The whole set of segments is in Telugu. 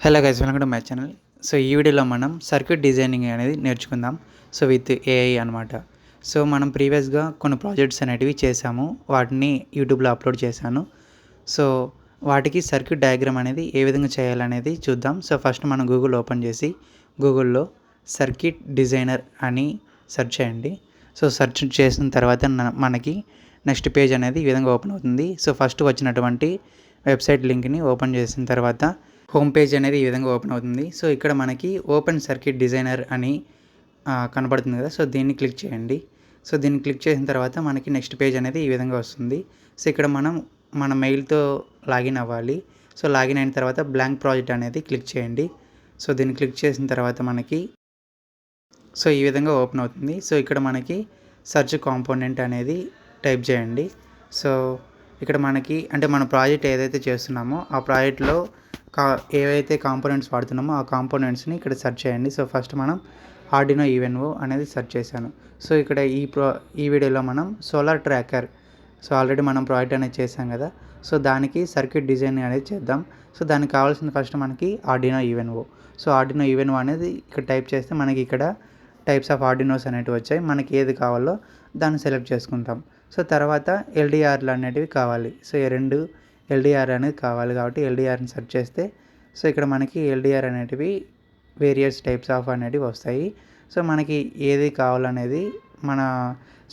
Hello guys, welcome to my channel. So ఈ వీడియోలో మనం సర్క్యూట్ డిజైనింగ్ అనేది నేర్చుకుందాం. సో విత్ ఏఐ అనమాట. సో మనం ప్రీవియస్గా కొన్ని ప్రాజెక్ట్స్ అనేటివి చేసాము, వాటిని యూట్యూబ్లో అప్లోడ్ చేశాను. సో వాటికి సర్క్యూట్ డయాగ్రామ్ అనేది ఏ విధంగా చేయాలనేది చూద్దాం. సో ఫస్ట్ మనం గూగుల్ ఓపెన్ చేసి గూగుల్లో సర్క్యూట్ డిజైనర్ అని సెర్చ్ చేయండి. సో సెర్చ్ చేసిన తర్వాత మనకి నెక్స్ట్ పేజ్ అనేది ఈ విధంగా ఓపెన్ అవుతుంది. సో ఫస్ట్ వచ్చినటువంటి వెబ్సైట్ లింక్ని ఓపెన్ చేసిన తర్వాత హోమ్ పేజ్ అనేది ఈ విధంగా ఓపెన్ అవుతుంది. సో ఇక్కడ మనకి ఓపెన్ సర్క్యూట్ డిజైనర్ అని కనబడుతుంది కదా. సో దీన్ని క్లిక్ చేయండి. సో దీన్ని క్లిక్ చేసిన తర్వాత మనకి నెక్స్ట్ పేజ్ అనేది ఈ విధంగా వస్తుంది. సో ఇక్కడ మనం మన మెయిల్తో లాగిన్ అవ్వాలి. సో లాగిన్ అయిన తర్వాత బ్లాంక్ ప్రాజెక్ట్ అనేది క్లిక్ చేయండి. సో దీన్ని క్లిక్ చేసిన తర్వాత మనకి సో ఈ విధంగా ఓపెన్ అవుతుంది. సో ఇక్కడ మనకి సెర్చ్ కాంపోనెంట్ అనేది టైప్ చేయండి. సో ఇక్కడ మనకి అంటే మన ప్రాజెక్ట్ ఏదైతే చేస్తున్నామో ఆ ప్రాజెక్ట్లో ఏవైతే కాంపోనెంట్స్ వాడుతున్నామో ఆ కాంపోనెంట్స్ని ఇక్కడ సెర్చ్ చేయండి. సో ఫస్ట్ మనం ఆర్డినో ఈవెన్ఓ అనేది సెర్చ్ చేశాను. సో ఇక్కడ ఈ వీడియోలో మనం సోలార్ ట్రాకర్, సో ఆల్రెడీ మనం ప్రాజెక్ట్ అనేది చేసాం కదా. సో దానికి సర్క్యూట్ డిజైన్ అనేది చేద్దాం. సో దానికి కావాల్సింది ఫస్ట్ మనకి ఆర్డినో ఈవెన్ఓ. సో ఆర్డినో ఈవెన్ఓ అనేది ఇక్కడ టైప్ చేస్తే మనకి ఇక్కడ టైప్స్ ఆఫ్ ఆర్డినోస్ అనేటివి వచ్చాయి. మనకి ఏది కావాలో దాన్ని సెలెక్ట్ చేసుకుంటాం. సో తర్వాత ఎల్డిఆర్లు అనేటివి కావాలి. సో ఈ రెండు ఎల్డిఆర్ అనేది కావాలి కాబట్టి ఎల్డిఆర్ని సెర్చ్ చేస్తే సో ఇక్కడ మనకి ఎల్డిఆర్ అనేటివి వేరియస్ టైప్స్ ఆఫ్ అనేటివి వస్తాయి. సో మనకి ఏది కావాలనేది మన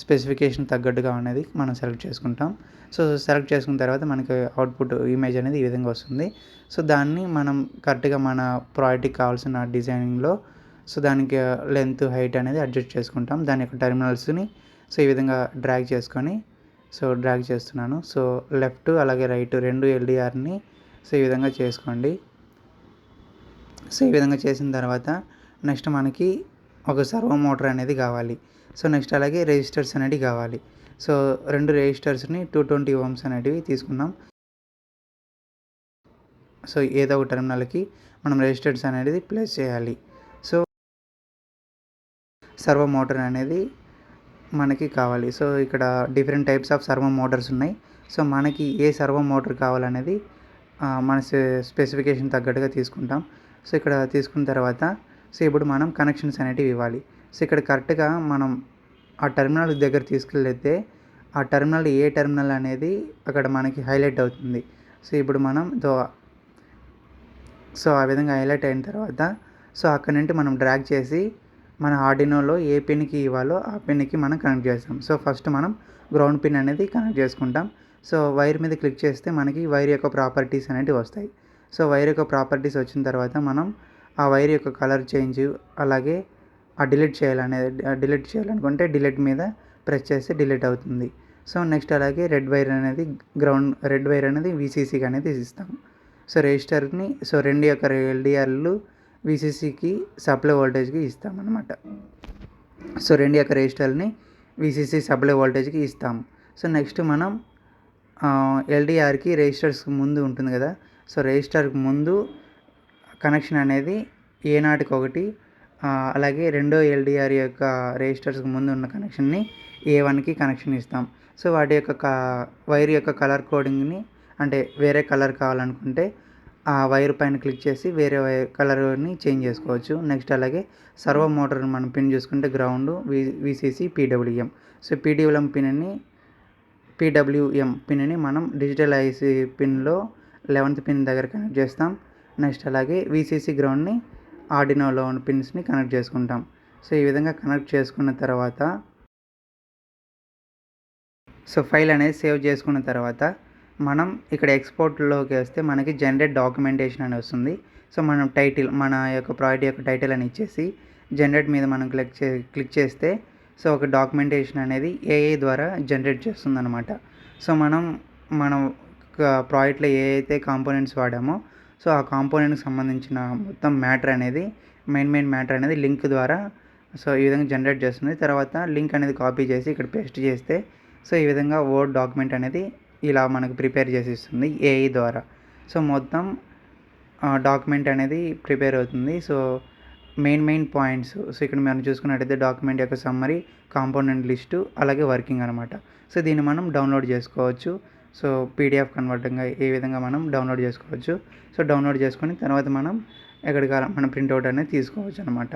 స్పెసిఫికేషన్ తగ్గట్టుగా అనేది మనం సెలెక్ట్ చేసుకుంటాం. సో సెలెక్ట్ చేసుకున్న తర్వాత మనకి అవుట్పుట్ ఇమేజ్ అనేది ఈ విధంగా వస్తుంది. సో దాన్ని మనం కరెక్ట్గా మన ప్రాజెక్ట్కి కావాల్సిన డిజైనింగ్లో సో దానికి లెంత్, హైట్ అనేది అడ్జస్ట్ చేసుకుంటాం. దాని యొక్క టెర్మినల్స్ని సో ఈ విధంగా డ్రాగ్ చేసుకొని సో డ్రాగ్ చేస్తున్నాను. సో లెఫ్ట్ అలాగే రైట్ రెండు ఎల్డిఆర్ని సో ఈ విధంగా చేసుకోండి. సో ఈ విధంగా చేసిన తర్వాత నెక్స్ట్ మనకి ఒక సర్వో మోటార్ అనేది కావాలి. సో నెక్స్ట్ అలాగే రెజిస్టర్స్ అనేవి కావాలి. సో రెండు రెజిస్టర్స్ని 220 ohms అనేటివి తీసుకున్నాం. సో ఏదో ఒక టెర్మినల్కి మనం రెజిస్టర్స్ అనేది ప్లేస్ చేయాలి. సో సర్వో మోటార్ అనేది మనకి కావాలి. సో ఇక్కడ different types of servo Motors ఉన్నాయి. సో మనకి ఏ సర్వో మోటార్ కావాలనేది మన స్పెసిఫికేషన్ తగ్గట్టుగా తీసుకుంటాం. సో ఇక్కడ తీసుకున్న తర్వాత సో ఇప్పుడు మనం కనెక్షన్స్ అనేటివి ఇవ్వాలి. సో ఇక్కడ కరెక్ట్గా మనం ఆ టెర్మినల్ దగ్గర తీసుకెళ్తే ఆ టెర్మినల్ ఏ టెర్మినల్ అనేది అక్కడ మనకి హైలైట్ అవుతుంది. సో ఇప్పుడు మనం సో ఆ విధంగా హైలైట్ అయిన తర్వాత సో అక్కడ నుండి మనం డ్రాగ్ చేసి మన ఆర్డినోలో ఏ పిన్కి ఇవ్వాలో ఆ పిన్కి మనం కనెక్ట్ చేస్తాం. సో ఫస్ట్ మనం గ్రౌండ్ పిన్ అనేది కనెక్ట్ చేసుకుంటాం. సో వైర్ మీద క్లిక్ చేస్తే మనకి వైర్ యొక్క ప్రాపర్టీస్ అనేవి వస్తాయి. సో వైర్ యొక్క ప్రాపర్టీస్ వచ్చిన తర్వాత మనం ఆ వైర్ యొక్క కలర్ చేంజ్ అలాగే ఆ డిలీట్ చేయాలనుకుంటే డిలీట్ మీద ప్రెస్ చేస్తే డిలీట్ అవుతుంది. సో నెక్స్ట్ అలాగే రెడ్ వైర్ అనేది వీసీసీకి అనేది ఇస్తాం. సో రెజిస్టర్ని సో రెండు యొక్క ఎల్డిఆర్లు వీసీసీకి సప్లై వోల్టేజ్కి ఇస్తామన్నమాట. సో రెండు యొక్క రెజిస్టర్ని వీసీసీ సప్లై వోల్టేజ్కి ఇస్తాము. సో నెక్స్ట్ మనం ఎల్డిఆర్కి రెజిస్టర్స్కి ముందు ఉంటుంది కదా. సో రెజిస్టర్కి ముందు కనెక్షన్ అనేది ఏ0కి 1, అలాగే రెండో ఎల్డిఆర్ యొక్క రెజిస్టర్స్కి ముందు ఉన్న కనెక్షన్ని ఏ1కి కనెక్షన్ ఇస్తాం. సో వాటి యొక్క వైర్ యొక్క కలర్ కోడింగ్ని అంటే వేరే కలర్ కావాలనుకుంటే ఆ వైర్ పైన క్లిక్ చేసి వేరే వైర్ కలర్ని చేంజ్ చేసుకోవచ్చు. నెక్స్ట్ అలాగే సర్వో మోటార్ మనం పిన్ చూసుకుంటే ground, VCC, PWM. So PWM పిన్ని మనం డిజిటల్ ఐసీ పిన్లో 11th పిన్ దగ్గర కనెక్ట్ చేస్తాం. నెక్స్ట్ అలాగే వీసీసీ గ్రౌండ్ని ఆర్డినోలో ఉన్న పిన్స్ని కనెక్ట్ చేసుకుంటాం. సో ఈ విధంగా కనెక్ట్ చేసుకున్న తర్వాత సో ఫైల్ అనేది సేవ్ చేసుకున్న తర్వాత మనం ఇక్కడ ఎక్స్పోర్ట్లోకి వస్తే మనకి జనరేట్ డాక్యుమెంటేషన్ అని వస్తుంది. సో మనం మన యొక్క ప్రాజెక్ట్ యొక్క టైటిల్ అని ఇచ్చేసి జనరేట్ మీద మనం క్లిక్ చేస్తే సో ఒక డాక్యుమెంటేషన్ అనేది ఏఐ ద్వారా జనరేట్ చేస్తుంది అనమాట. సో మన ప్రాజెక్ట్లో ఏ అయితే కాంపోనెంట్స్ వాడామో సో ఆ కాంపోనెంట్కి సంబంధించిన మొత్తం మెయిన్ మ్యాటర్ అనేది లింక్ ద్వారా సో ఈ విధంగా జనరేట్ చేస్తుంది. తర్వాత లింక్ అనేది కాపీ చేసి ఇక్కడ పేస్ట్ చేస్తే సో ఈ విధంగా వర్డ్ డాక్యుమెంట్ అనేది ఇలా మనకు ప్రిపేర్ చేసి ఇస్తుంది ఏఐ ద్వారా. సో మొత్తం డాక్యుమెంట్ అనేది ప్రిపేర్ అవుతుంది. సో మెయిన్ పాయింట్స్ సో ఇక్కడ మనం చూసుకున్నట్టయితే డాక్యుమెంట్ యొక్క సమ్మరీ, కాంపోనెంట్ లిస్టు అలాగే వర్కింగ్ అనమాట. సో దీన్ని మనం డౌన్లోడ్ చేసుకోవచ్చు. సో పీడిఎఫ్ కన్వర్టింగ్గా ఏ విధంగా మనం డౌన్లోడ్ చేసుకోవచ్చు. సో డౌన్లోడ్ చేసుకొని తర్వాత మనం ఎక్కడికి మన ప్రింట్అవుట్ అనేది తీసుకోవచ్చు అనమాట.